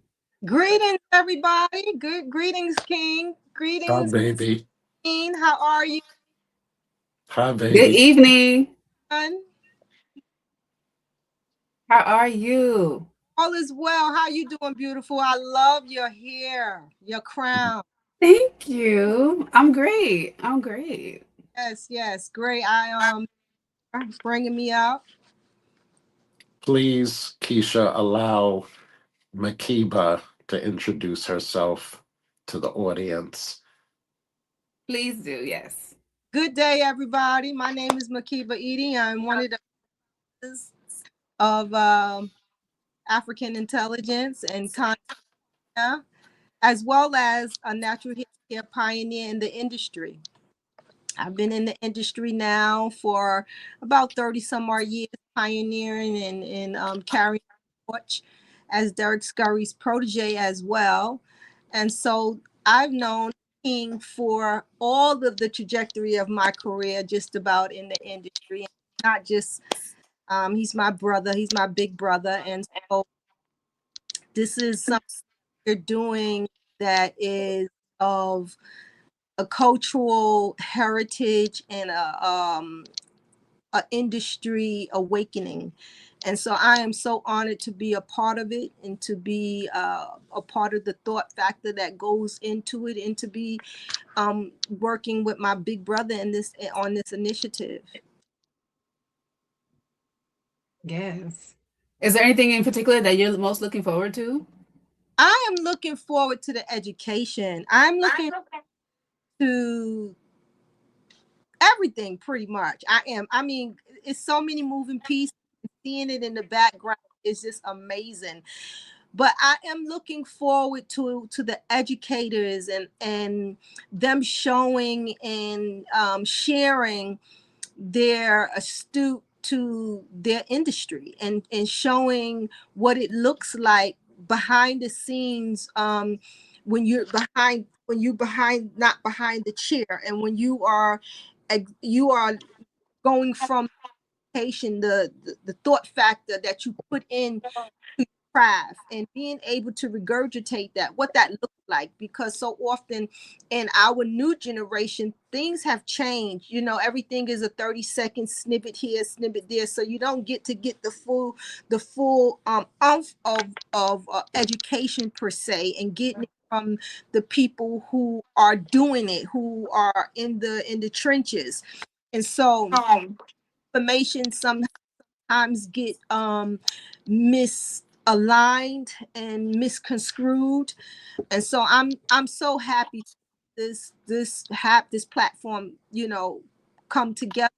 Greetings, everybody. Good greetings, King. Hi, Greetings, baby. Queen. How are you, Hi, Good baby. evening. son? How are you? All is well. How you doing, beautiful? I love your hair, your crown. Thank you. I'm great. I'm great. Yes, yes, great. Bringing me up. Please, Keisha, allow Makiba to introduce herself to the audience. Please do. Yes. Good day, everybody. My name is Makiba Edie. I'm one of the founders of African Intelligence and Content, as well as a natural hair pioneer in the industry. I've been in the industry now for about 30 some odd years, pioneering and carrying the torch as Derek Scurry's protege as well. And so I've known King for all of the trajectory of my career, just about in the industry. Not just, he's my brother, he's my big brother. And so this is something we're doing that is of a cultural heritage and a industry awakening. And so I am so honored to be a part of it and to be a part of the thought factor that goes into it and to be working with my big brother in this on this initiative. Yes. Is there anything in particular that you're most looking forward to? I am looking forward to the education. I'm looking to everything pretty much. I am. I mean, it's so many moving pieces. Seeing it in the background is just amazing. But I am looking forward to the educators and them showing and sharing their astute to their industry and showing what it looks like behind the scenes, when you're behind not behind the chair, and when you are going from education, the thought factor that you put in craft and being able to regurgitate that, what that looks like, because so often in our new generation things have changed. You know, everything is a 30-second snippet here, snippet there, so you don't get the full umph of education per se, and getting it from the people who are doing it, who are in the trenches. And so information sometimes get misaligned and misconstrued. And so I'm so happy this platform, you know, come together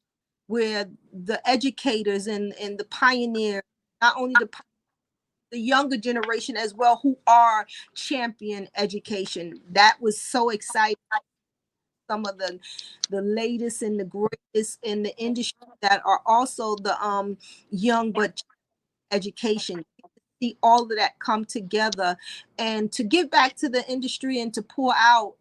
where the educators and the pioneers, not only the younger generation as well, who are champion education. That was so exciting. Some of the latest and the greatest in the industry that are also the young but education. See all of that come together and to give back to the industry and to pour out,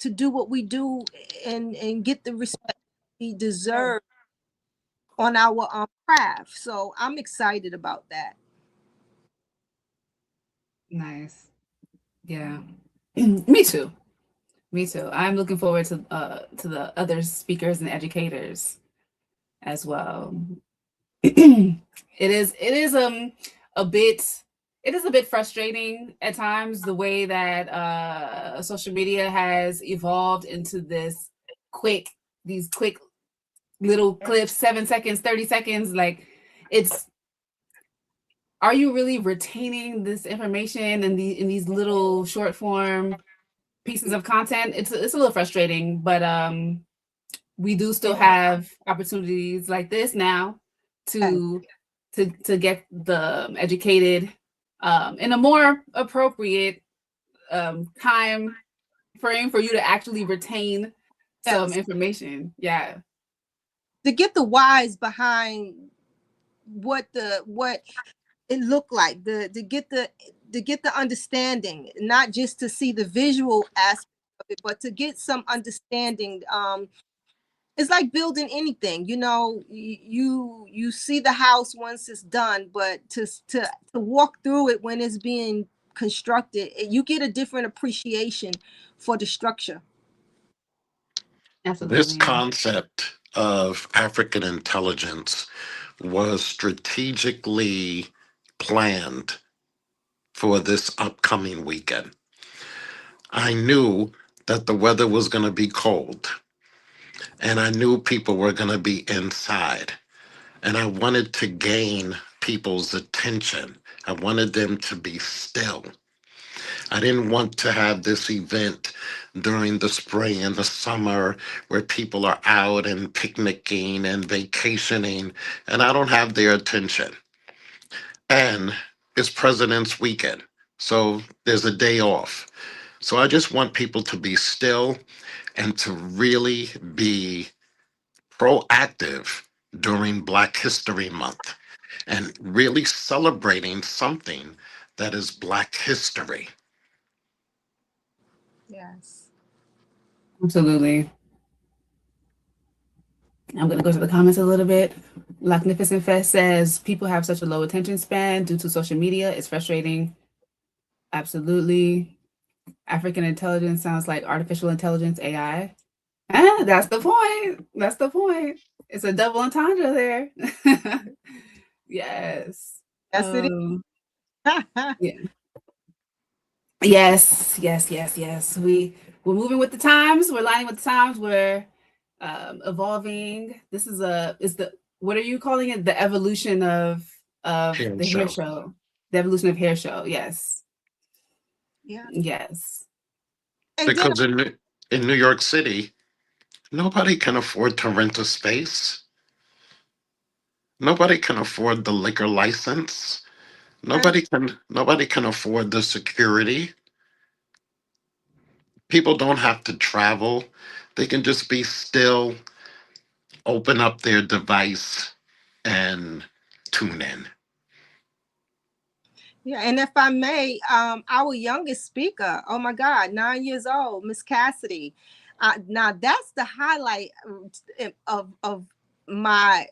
to do what we do and get the respect we deserve on our craft. So I'm excited about that. Nice. Yeah. Me too. Me too. I'm looking forward to the other speakers and educators as well. It is a bit it is a bit frustrating at times the way that social media has evolved into these quick little clips, 7 seconds, 30 seconds. Like, it's, are you really retaining this information in these little short form pieces of content? It's a little frustrating, but we do still have opportunities like this now to get the educated in a more appropriate time frame for you to actually retain some information. Yeah. To get the whys behind what it looked like, to get the understanding, not just to see the visual aspect of it, but to get some understanding. It's like building anything, you know, you see the house once it's done, but to walk through it when it's being constructed, you get a different appreciation for the structure. Absolutely. This concept of African intelligence was strategically planned for this upcoming weekend. I knew that the weather was going to be cold, and I knew people were going to be inside, and I wanted to gain people's attention. I wanted them to be still. I didn't want to have this event during the spring and the summer where people are out and picnicking and vacationing, and I don't have their attention. And it's President's Weekend, so there's a day off. So I just want people to be still and to really be proactive during Black History Month and really celebrating something that is Black history. Yes. Absolutely. I'm going to go to the comments a little bit. Magnificent Fest says people have such a low attention span due to social media. It's frustrating. Absolutely. African intelligence sounds like artificial intelligence, AI. That's the point. That's the point. It's a double entendre there. Yes. Yes, it is. Yeah. Yes. We're moving with the times. We're lining with the times. We're evolving. This is what are you calling it? The evolution of Hair the hair show. show. The Evolution of Hair show. Yes. Yeah. Yes. And then Because in New York City, nobody can afford to rent a space. Nobody can afford the liquor license. I, Nobody can afford the security. People don't have to travel. They can just be still, open up their device and tune in. yeah, and if I may, our youngest speaker, oh my God, 9 years old, Miss Cassidy. Now that's the highlight of my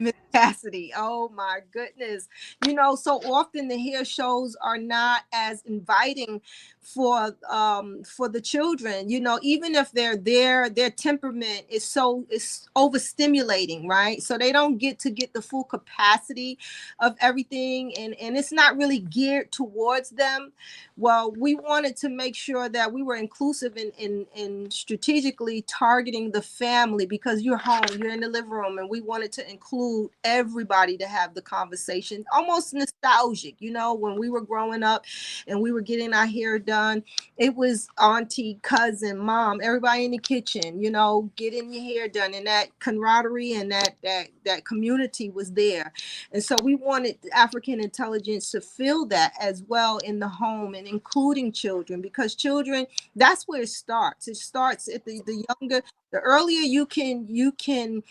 Miss Cassidy. Oh my goodness. You know, so often the hair shows are not as inviting for the children. You know, even if they're there, their temperament is overstimulating, right? So they don't get the full capacity of everything, and it's not really geared towards them. Well, we wanted to make sure that we were inclusive in strategically targeting the family, because you're home, you're in the living room, and we wanted to include everybody to have the conversation. Almost nostalgic, you know, when we were growing up and we were getting our hair done, it was auntie, cousin, mom, everybody in the kitchen, you know, getting your hair done, and that camaraderie and that community was there. And so we wanted African intelligence to feel that as well in the home, and including children, because children, that's where it starts. It starts at the younger, the earlier you can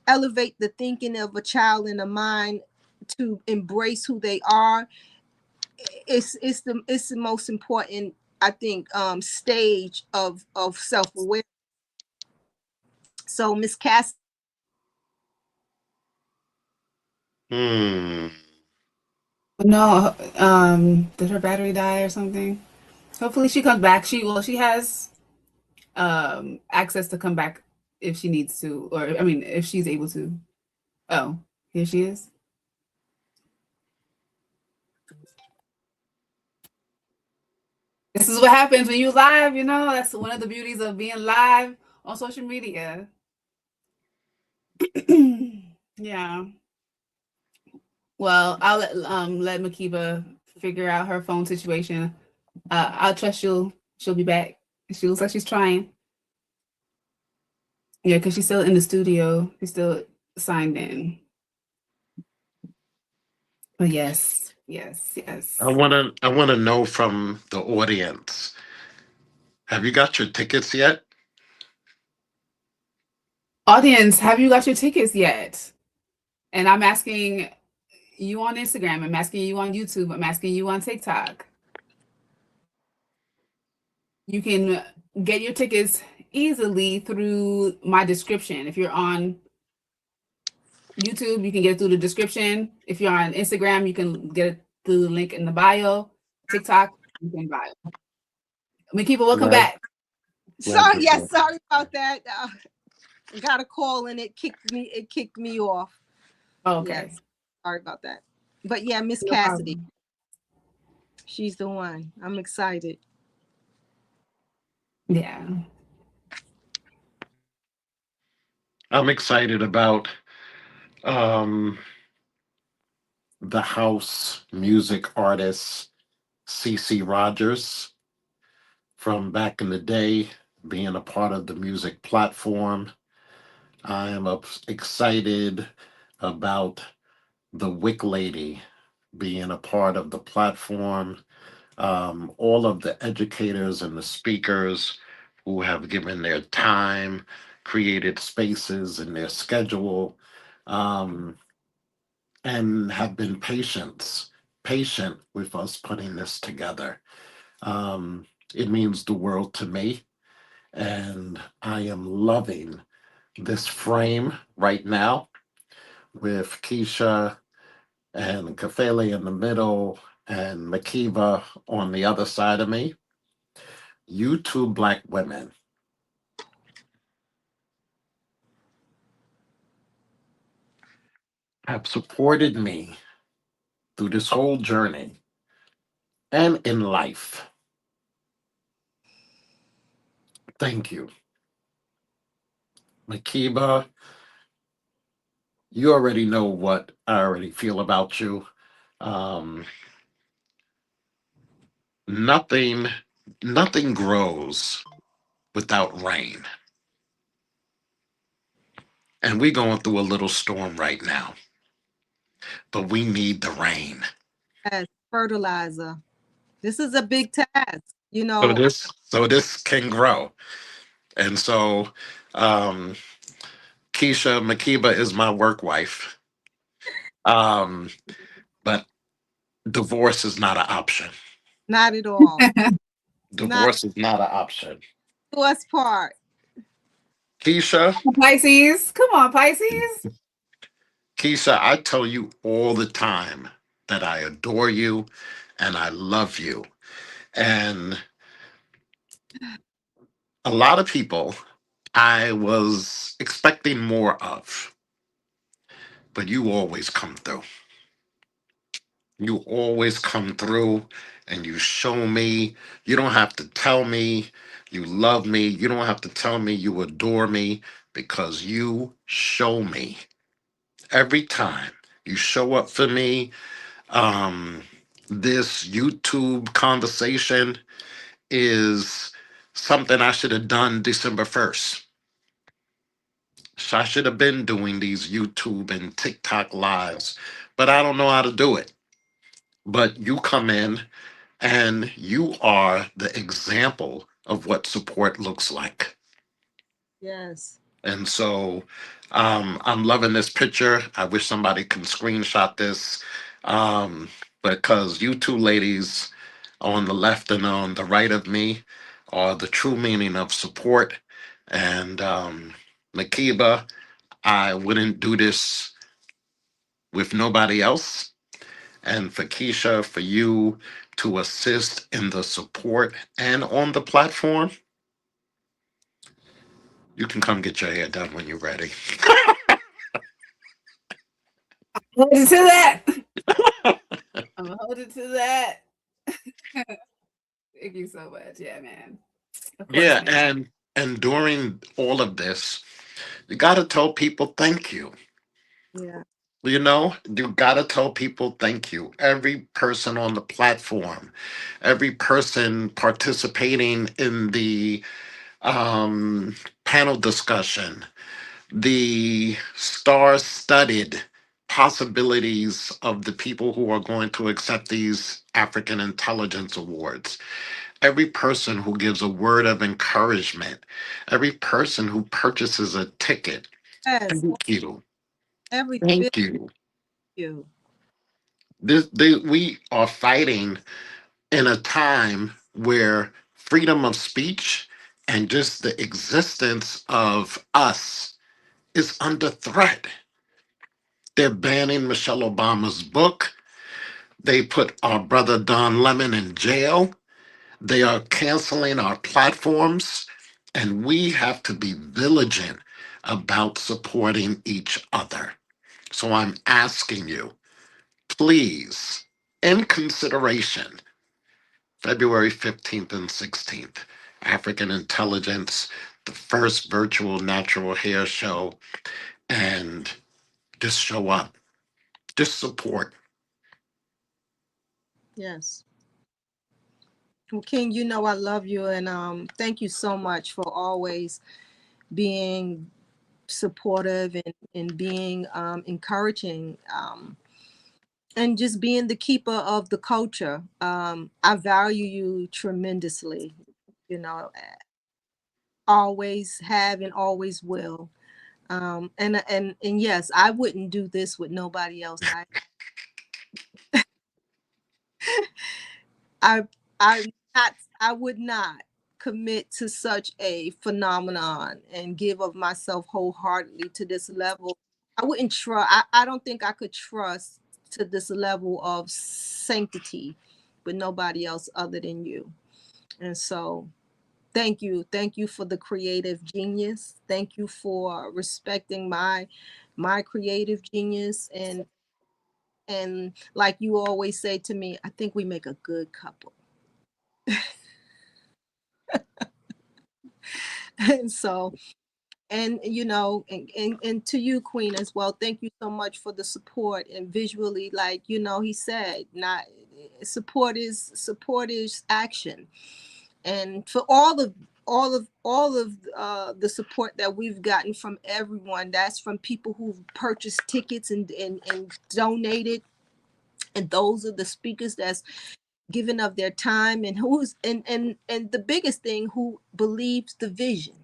elevate the thinking of a child in a mind to embrace who they are. It's the most important, I think, stage of self-awareness. So Miss Cass, Hmm. No, did her battery die or something? Hopefully she comes back. She has access to come back if she needs to, or I mean if she's able to. Oh, here she is. This is what happens when you live, you know. That's one of the beauties of being live on social media. Yeah. Well, I'll let Makiba figure out her phone situation. I'll trust she'll be back. She looks like she's trying. Yeah, because she's still in the studio. She's still signed in. But yes, yes, I yes. wanna I wanna know from the audience. Have you got your tickets yet? Audience, have you got your tickets yet? And I'm asking you on Instagram. I'm asking you on YouTube. I'm asking you on TikTok. You can get your tickets easily through my description. If you're on YouTube, you can get it through the description. If you're on Instagram, you can get it through the link in the bio. TikTok, you can bio. Makiba, welcome Glad, back. glad sorry, you're yes, here. sorry about that. Got a call and it kicked me off. Oh, okay. Yes, sorry about that. But yeah, Miss No Cassidy, problem. she's the one. I'm excited. Yeah. I'm excited about um, the house music artist CC Rogers from back in the day, being a part of the music platform. I am excited about the Wick Lady being a part of the platform. All of the educators and the speakers who have given their time, created spaces in their schedule, um, and have been patient with us putting this together. It means the world to me, and I am loving this frame right now with Keisha and Kafele in the middle and Makiba on the other side of me. You two black women have supported me through this whole journey and in life. Thank you. Makiba, you already know what I already feel about you. Um, nothing, nothing grows without rain. And we're going through a little storm right now, but we need the rain. As fertilizer. This is a big task, you So know. this can grow. And so um Keisha Makiba is my work wife. Um, but divorce is not an option. Not at all. Not Divorce is not an option. to us part. Keisha, Pisces. Come on, Pisces. Keisha, I tell you all the time that I adore you and I love you. And a lot of people I was expecting more of, but you always come through. You always come through and you show me. You don't have to tell me you love me. You don't have to tell me you adore me because you show me every time. You show up for me. Um, this YouTube conversation is something I should have done December 1st. So I should have been doing these YouTube and TikTok lives, but I don't know how to do it. But you come in and you are the example of what support looks like. Yes. And so I'm loving this picture. I wish somebody can screenshot this um, because you two ladies on the left and on the right of me are the true meaning of support. And Makiba, I wouldn't do this with nobody else. And for Keisha, for you to assist in the support and on the platform, you can come get your hair done when you're ready. Hold it to that. I'm gonna hold it to that. Thank you so much. Yeah, man. Of course, Yeah, man. and during all of this, you got to tell people thank you. Yeah. You know, you got to tell people thank you. Every person on the platform, every person participating in the panel discussion, the star-studded possibilities of the people who are going to accept these African Intelligence Awards, every person who gives a word of encouragement, every person who purchases a ticket. Yes. Thank you. Every bit Thank you. of you. We are fighting in a time where freedom of speech and just the existence of us is under threat. They're banning Michelle Obama's book. They put our brother Don Lemon in jail. They are canceling our platforms. And we have to be vigilant about supporting each other. So I'm asking you, please, in consideration, February 15th and 16th, African Intelligence, the first virtual natural hair show, and just show up, just support. Yes. Well, King, you know I love you, and thank you so much for always being supportive and being encouraging, and just being the keeper of the culture. I value you tremendously. You know, always have and always will. And yes, I wouldn't do this with nobody else. I I would not commit to such a phenomenon and give of myself wholeheartedly to this level. I wouldn't trust. I don't think I could trust to this level of sanctity with nobody else other than you. And so thank you for the creative genius. Thank you for respecting my creative genius, and like you always say to me, I think we make a good couple. And so And and to you, Queen, as well, thank you so much for the support. And visually, like he said, not support is action. And for all of the support that we've gotten from everyone, that's from people who've purchased tickets and donated, and those are the speakers that's given of their time, and who's and the biggest thing, who believes the vision.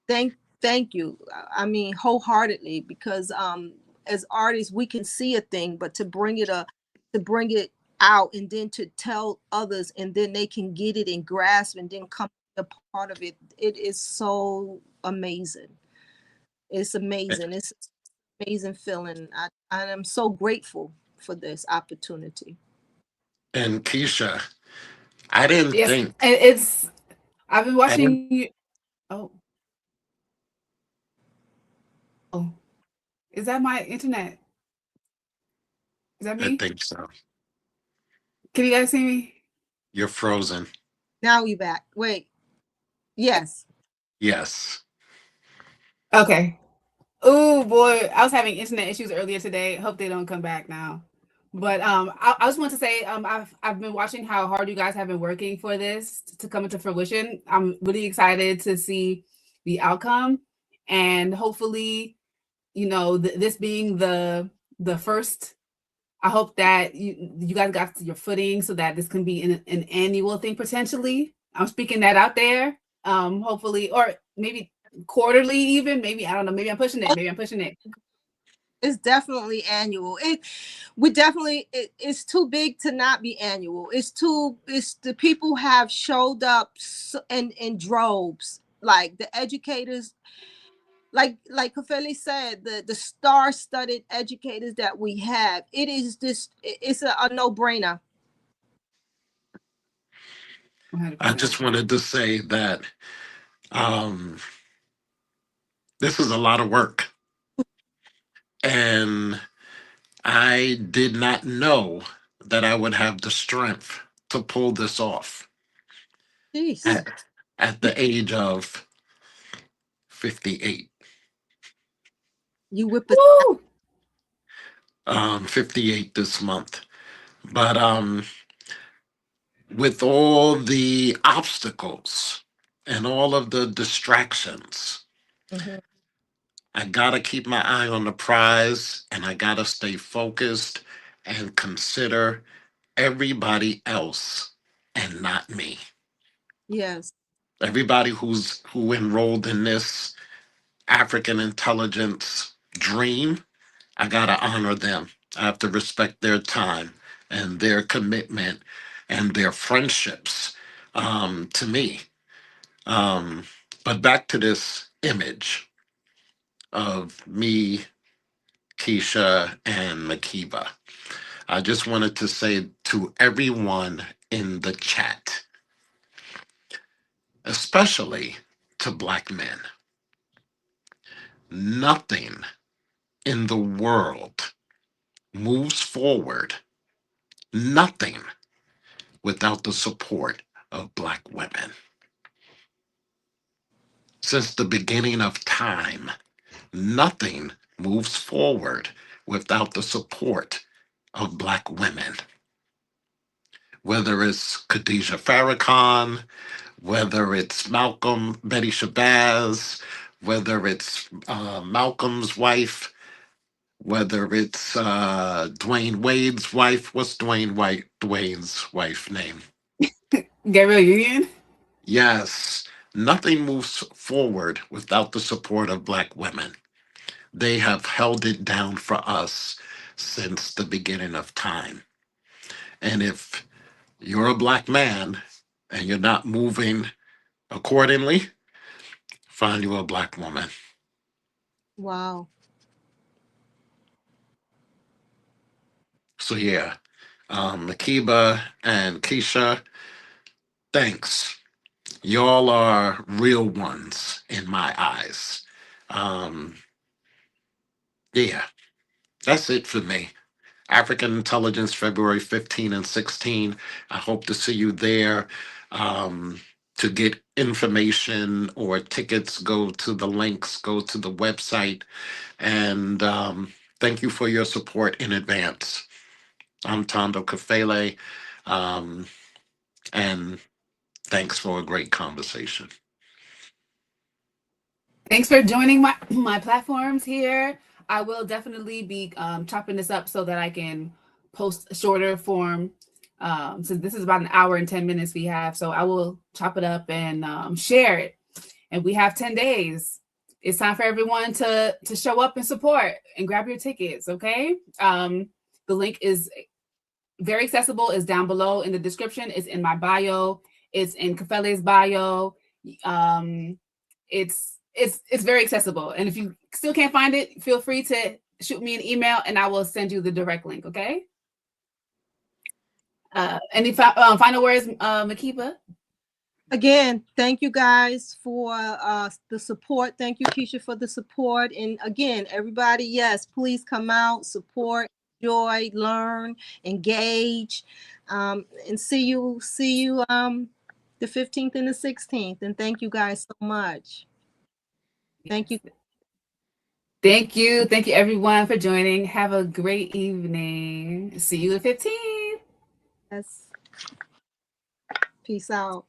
Thank you. I mean, wholeheartedly, because as artists we can see a thing, but to bring it out, and then to tell others, and then they can get it and grasp, and then come a part of it. It is so amazing. It's amazing. It's an amazing feeling. I'm so grateful for this opportunity. And Keisha, I didn't Yes, think, it's. I've been I didn't, watching you. Oh, oh, is that my internet? Is that I me? think so. Can you guys see me? You're frozen. Now we back. Wait. Yes. Yes. Okay. Oh boy, I was having internet issues earlier today. Hope they don't come back now. But I just want to say I've been watching how hard you guys have been working for this to come into fruition. I'm really excited to see the outcome, and hopefully, this being the first. I hope that you guys got your footing so that this can be an annual thing potentially. I'm speaking that out there. Hopefully, or maybe quarterly, even maybe I don't know. Maybe I'm pushing it. Maybe I'm pushing it. It's definitely annual. It's too big to not be annual. It's the people have showed up in droves. Like the educators, like Kofeli said, the star-studded educators that we have. It's a no-brainer. I 100%. just wanted to say that um, this is a lot of work. And I did not know that I would have the strength to pull this off Jeez. at the age of 58. You whip it. Woo! 58 this month. But with all the obstacles and all of the distractions, Mhm. I gotta keep my eye on the prize, and I gotta stay focused and consider everybody else and not me. Yes. Everybody who enrolled in this African intelligence dream, I gotta honor them. I have to respect their time and their commitment and their friendships to me. Um, but back to this image of me, Keisha, and Makiba. I just wanted to say to everyone in the chat, especially to Black men, nothing in the world moves forward, nothing without the support of Black women. Since the beginning of time, nothing moves forward without the support of Black women. Whether it's Khadijah Farrakhan, whether it's Malcolm, Betty Shabazz, whether it's Malcolm's wife, whether it's Dwayne Wade's wife. What's Dwayne's wife name? Gabriel Union. Yes, nothing moves forward without the support of Black women. They have held it down for us since the beginning of time. And if you're a Black man and you're not moving accordingly, find you a Black woman. Wow. So, yeah, Makiba and Keisha, thanks. Y'all are real ones in my eyes. Um, yeah, that's it for me. African Intelligence, February 15 and 16. I hope to see you there. Um, to get information or tickets, go to the links, go to the website. And thank you for your support in advance. I'm Tondo Kafele, and thanks for a great conversation. Thanks for joining my platforms here. I will definitely be chopping this up so that I can post a shorter form. Since this is about an hour and 10 minutes we have, so I will chop it up and share it. And we have 10 days. It's time for everyone to show up and support and grab your tickets, okay? The link is very accessible. It's down below in the description. It's in my bio. It's in Kafele's bio. It's very accessible. And if you still can't find it, feel free to shoot me an email and I will send you the direct link, okay? Any final words, Makiba? Again, thank you guys for the support. Thank you, Keisha, for the support. And again, everybody, yes, please come out, support, enjoy, learn, engage, and see you the 15th and the 16th. And thank you guys so much. Thank you. Thank you. Thank you, everyone, for joining. Have a great evening. See you the 15th. Yes. Peace out.